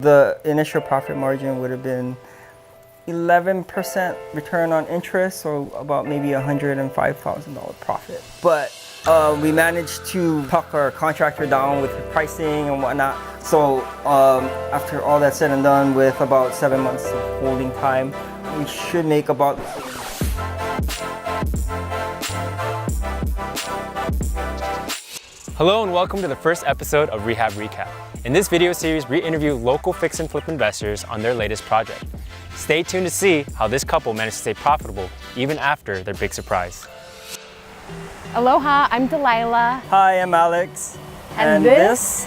The initial profit margin would have been 11% return on interest, so about maybe $105,000 profit. But we managed to talk our contractor down with the pricing and whatnot. So after all that's said and done, with about 7 months of holding time, we should make about. Hello and welcome to the first episode of Rehab Recap. In this video series, we interview local fix and flip investors on their latest project. Stay tuned to see how this couple managed to stay profitable even after their big surprise. Aloha, I'm Delilah. Hi, I'm Alex. And this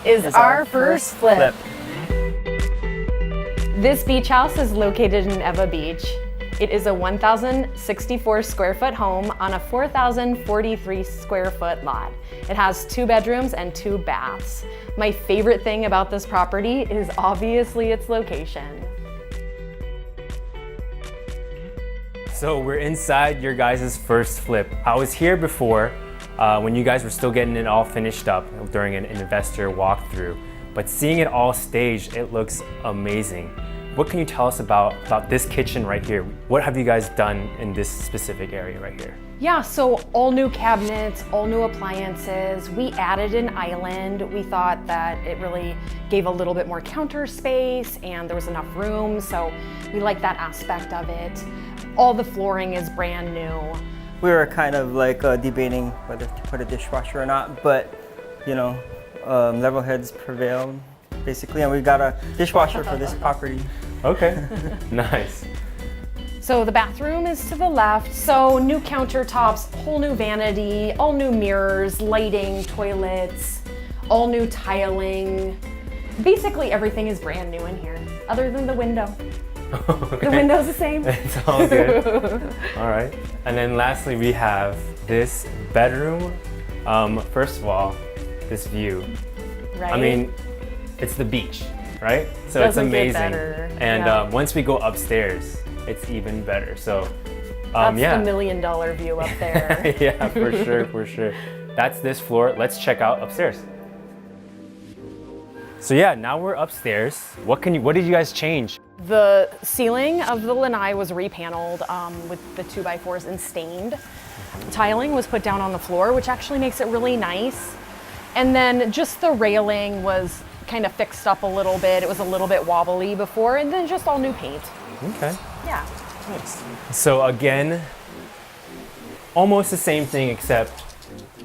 is our first flip. This beach house is located in Ewa Beach. It is a 1,064 square foot home on a 4,043 square foot lot. It has 2 bedrooms and 2 baths. My favorite thing about this property is obviously its location. So we're inside your guys' first flip. I was here before when you guys were still getting it all finished up during an investor walkthrough, but seeing it all staged, it looks amazing. What can you tell us about this kitchen right here? What have you guys done in this specific area right here? Yeah, so all new cabinets, all new appliances. We added an island. We thought that it really gave a little bit more counter space and there was enough room, so we like that aspect of it. All the flooring is brand new. We were kind of like debating whether to put a dishwasher or not, but you know, level heads prevailed basically, and we got a dishwasher for this property. Okay, nice. So the bathroom is to the left. So new countertops, whole new vanity, all new mirrors, lighting, toilets, all new tiling. Basically everything is brand new in here, other than the window. Okay. The window's the same. It's all good. All right. And then lastly, we have this bedroom. First of all, this view. Right? I mean, it's the beach, right? So Doesn't it's amazing. get better. And Yeah. Once we go upstairs, it's even better. So That's yeah. the $1 million view up there. Yeah, for sure, for sure. That's this floor. Let's check out upstairs. So yeah, now we're upstairs. What did you guys change? The ceiling of the lanai was repaneled with the 2x4s and stained. Tiling was put down on the floor, which actually makes it really nice. And then just the railing was kind of fixed up a little bit. It was a little bit wobbly before, and then just all new paint. Okay. Yeah. Nice. So again, almost the same thing except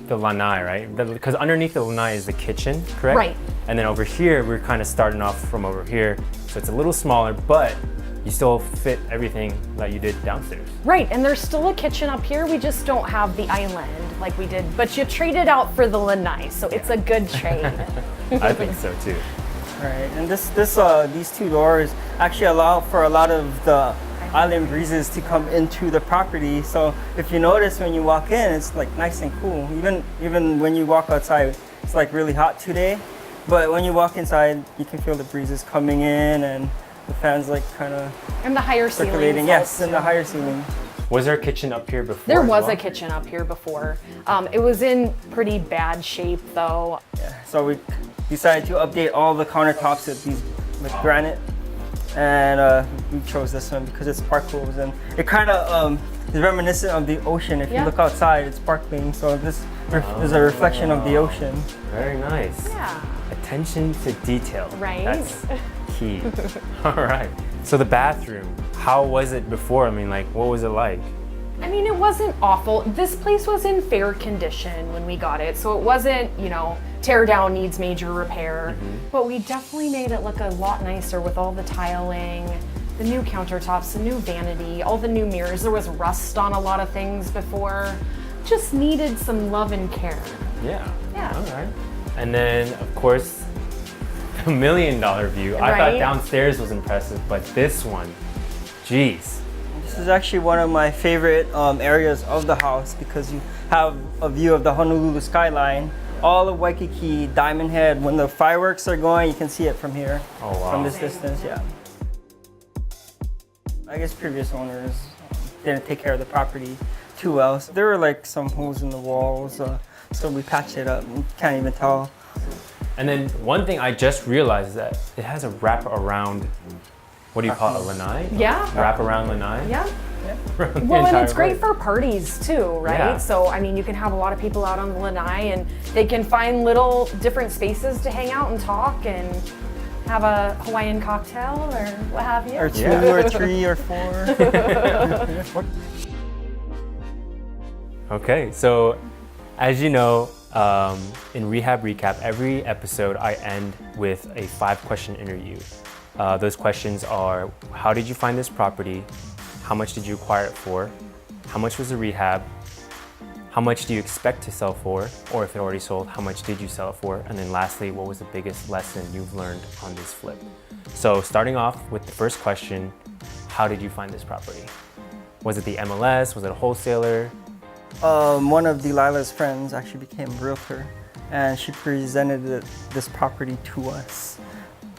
the lanai, right? Because underneath the lanai is the kitchen, correct? Right. And then over here, we're kind of starting off from over here. So it's a little smaller, but you still fit everything that you did downstairs. Right, and there's still a kitchen up here. We just don't have the island like we did, but you traded out for the lanai, so it's a good trade. I think so too. Right, and these 2 doors actually allow for a lot of the island breezes to come into the property. So if you notice when you walk in, it's like nice and cool. Even when you walk outside, it's like really hot today. But when you walk inside, you can feel the breezes coming in and the fans like kind of And the higher ceiling. circulating. Yes, and the higher ceiling. Was there a kitchen up here before? There as was well? a kitchen up here before. It was in pretty bad shape though. Yeah, so we decided to update all the countertops with granite, and we chose this one because it's sparkles and it kind of is reminiscent of the ocean. If you look outside, it's sparkling, so this is a reflection of the ocean. Very nice. Yeah. Attention to detail. Right. That's key. All right. So the bathroom, how was it before? I mean, like, what was it like? I mean, it wasn't awful. This place was in fair condition when we got it, so it wasn't, tear down, needs major repair. But we definitely made it look a lot nicer with all the tiling, the new countertops, the new vanity, all the new mirrors. There was rust on a lot of things before. Just needed some love and care. Yeah. Yeah. All right. And then, of course, the $1 million view. I thought Right? downstairs was impressive, but this one, geez. This is actually one of my favorite areas of the house because you have a view of the Honolulu skyline, all of Waikiki, Diamond Head. When the fireworks are going, you can see it from here. Oh, wow. From this distance, yeah. I guess previous owners didn't take care of the property too well. So there were like some holes in the walls, so we patched it up. You can't even tell And then one thing I just realized is that it has a wrap around, what do you call it, a lanai? Yeah. Wrap around lanai? Yeah. Around the Well, and entire it's great boat. for parties too, right? Yeah. So, I mean, you can have a lot of people out on the lanai and they can find little different spaces to hang out and talk and have a Hawaiian cocktail or what have you. Or 2 Yeah. or 3 or 4. Okay, so as you know, in Rehab Recap, every episode I end with a 5-question interview. Those questions are, how did you find this property? How much did you acquire it for? How much was the rehab? How much do you expect to sell for? Or if it already sold, how much did you sell it for? And then lastly, what was the biggest lesson you've learned on this flip? So starting off with the first question, how did you find this property? Was it the MLS? Was it a wholesaler? One of Delilah's friends actually became a realtor, and she presented this property to us.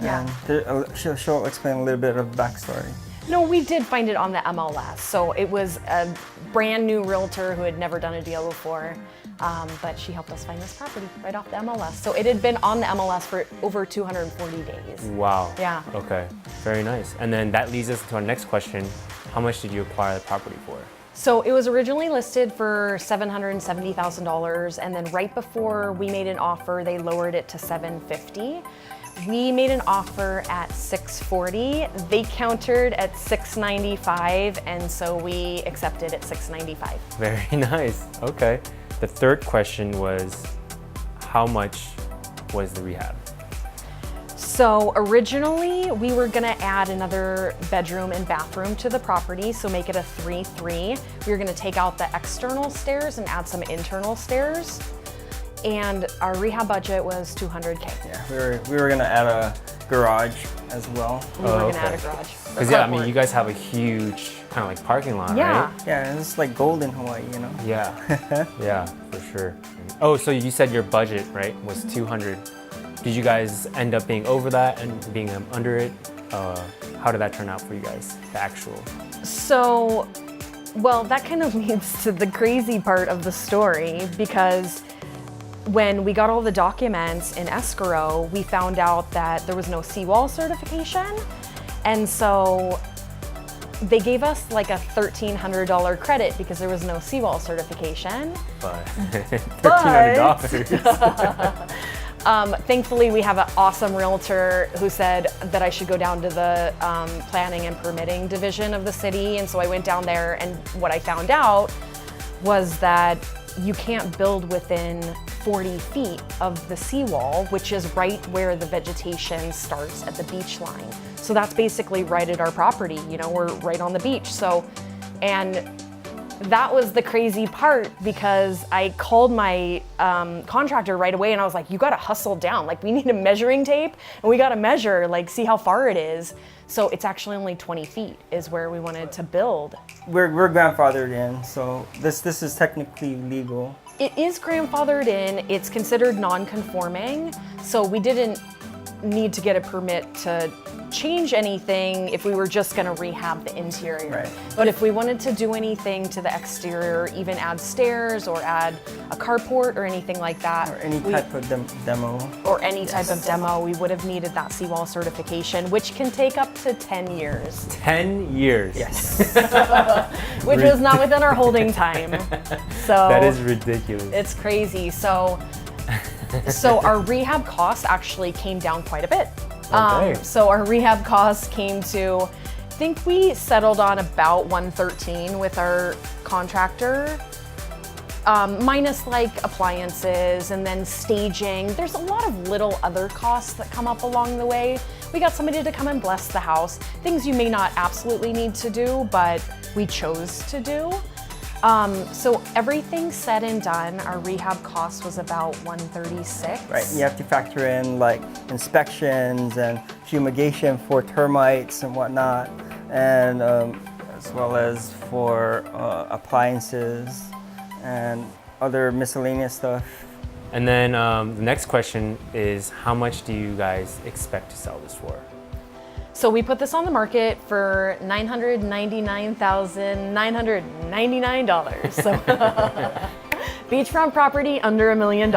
Yeah. And she'll explain a little bit of the backstory. No, we did find it on the MLS. So it was a brand new realtor who had never done a deal before, but she helped us find this property right off the MLS. So it had been on the MLS for over 240 days. Wow. Yeah. Okay, very nice. And then that leads us to our next question. How much did you acquire the property for? So it was originally listed for $770,000, and then right before we made an offer, they lowered it to $750,000. We made an offer at $640,000. They countered at $695,000, and so we accepted at $695,000. Very nice. Okay. The third question was, how much was the rehab? So originally we were gonna add another bedroom and bathroom to the property, so make it a 3-3. We were gonna take out the external stairs and add some internal stairs. And our rehab budget was $200K. Yeah, we were gonna add a garage as well. We were gonna add a garage. Because yeah, I mean, you guys have a huge kind of like parking lot, Yeah. right? Yeah, it's like gold in Hawaii, you know. Yeah. Yeah, for sure. Oh, so you said your budget, right, was 200. Did you guys end up being over that and being under it? How did that turn out for you guys, the actual? So, well, that kind of leads to the crazy part of the story, because when we got all the documents in escrow, we found out that there was no seawall certification. And so they gave us like a $1,300 credit because there was no seawall certification. But $1,300. Thankfully, we have an awesome realtor who said that I should go down to the planning and permitting division of the city. And so I went down there, and what I found out was that you can't build within 40 feet of the seawall, which is right where the vegetation starts at the beach line. So that's basically right at our property, you know, we're right on the beach. So, and that was the crazy part, because I called my contractor right away and I was like, you gotta hustle down. Like, we need a measuring tape and we gotta measure, like, see how far it is. So it's actually only 20 feet is where we wanted to build. We're grandfathered in, so this is technically legal. It is grandfathered in, it's considered non-conforming, so we didn't need to get a permit to change anything if we were just gonna rehab the interior. Right. But if we wanted to do anything to the exterior, even add stairs or add a carport or anything like that, Or any type of demo. or any type of demo, we would have needed that seawall certification, which can take up to 10 years, 10 years. Yes. which was not within our holding time. So That is ridiculous. it's crazy. So our rehab cost actually came down quite a bit. Okay. So our rehab costs came to, I think we settled on about $113 with our contractor, minus like appliances and then staging. There's a lot of little other costs that come up along the way. We got somebody to come and bless the house, things you may not absolutely need to do, but we chose to do. So everything said and done, our rehab cost was about $136. Right, you have to factor in like inspections and fumigation for termites and whatnot, and as well as for appliances and other miscellaneous stuff. And then the next question is, how much do you guys expect to sell this for? So we put this on the market for $999,999. So beachfront property under $1 million.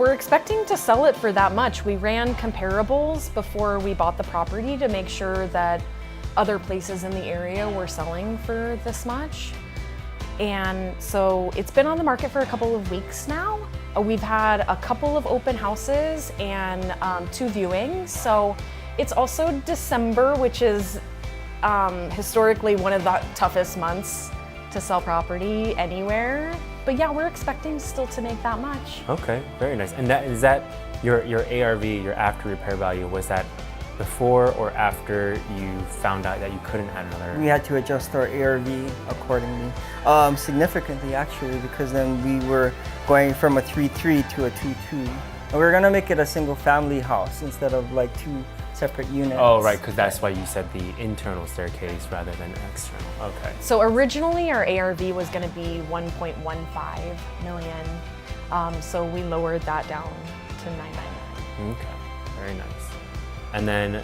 we're expecting to sell it for that much. We ran comparables before we bought the property to make sure that other places in the area were selling for this much. And so it's been on the market for a couple of weeks now. We've had a couple of open houses and 2 viewings. So it's also December, which is historically one of the toughest months to sell property anywhere. But yeah, we're expecting still to make that much. Okay, very nice. And is that your ARV, your after repair value, was that before or after you found out that you couldn't add another? We had to adjust our ARV accordingly, significantly actually, because then we were going from a 3.3 to a 2.2. And we were gonna make it a single family house instead of like 2 separate units. Oh, right, because that's why you said the internal staircase rather than external. Okay. So originally our ARV was going to be 1.15 million. So we lowered that down to 999. Okay, very nice. And then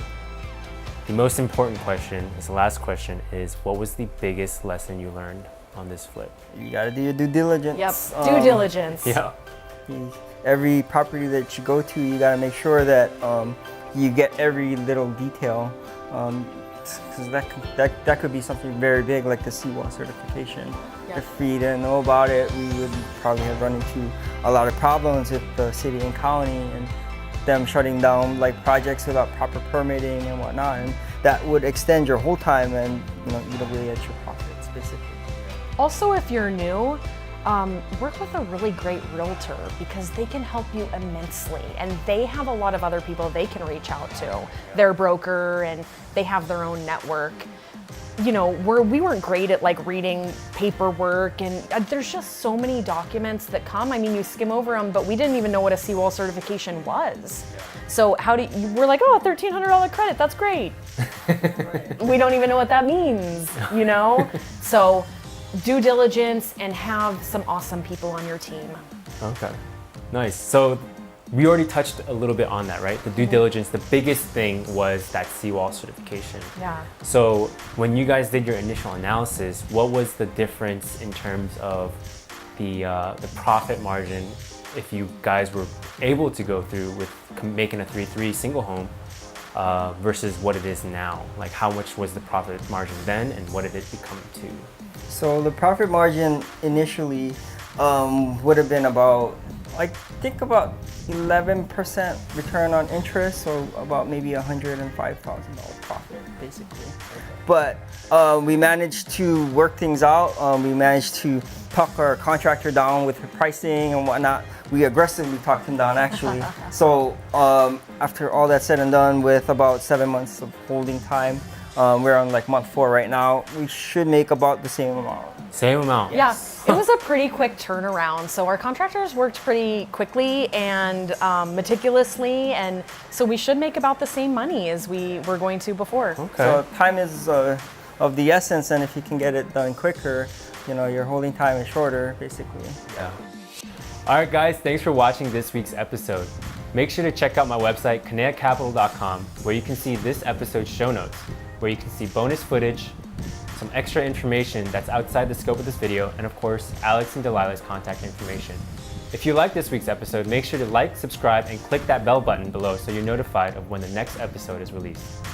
the most important question, is the last question, is what was the biggest lesson you learned on this flip? You gotta do your due diligence. Yep, due diligence. Yeah. Every property that you go to, you gotta make sure that you get every little detail, because that could be something very big, like the seawall certification. Yep. If we didn't know about it, we would probably have run into a lot of problems with the city and county and them shutting down like projects without proper permitting and whatnot, and that would extend your whole time and eat away at your profits basically. Also, if you're new, work with a really great realtor because they can help you immensely, and they have a lot of other people they can reach out to. Their broker, and they have their own network. We weren't great at like reading paperwork, and there's just so many documents that come. I mean, you skim over them, but we didn't even know what a seawall certification was. So we're like, oh, $1,300 credit, that's great. We don't even know what that means, So due diligence and have some awesome people on your team. Okay, nice. So we already touched a little bit on that, right? The due diligence, the biggest thing was that seawall certification. Yeah. So when you guys did your initial analysis, what was the difference in terms of the profit margin if you guys were able to go through with making a 3.3 single home versus what it is now? Like how much was the profit margin then and what did it become to? So the profit margin initially would have been about 11% return on interest, so about maybe $105,000 profit basically. But we managed to work things out. We managed to talk our contractor down with the pricing and whatnot. We aggressively talked him down actually. So after all that said and done, with about 7 months of holding time, we're on like month 4 right now. We should make about the same amount. Same amount? Yes. Yeah, it was a pretty quick turnaround. So our contractors worked pretty quickly and meticulously, and so we should make about the same money as we were going to before. Okay. So time is of the essence, and if you can get it done quicker, your holding time is shorter basically. Yeah. All right, guys, thanks for watching this week's episode. Make sure to check out my website, kineticcapital.com, where you can see this episode's show notes, where you can see bonus footage, some extra information that's outside the scope of this video, and of course, Alex and Delilah's contact information. If you like this week's episode, make sure to like, subscribe, and click that bell button below so you're notified of when the next episode is released.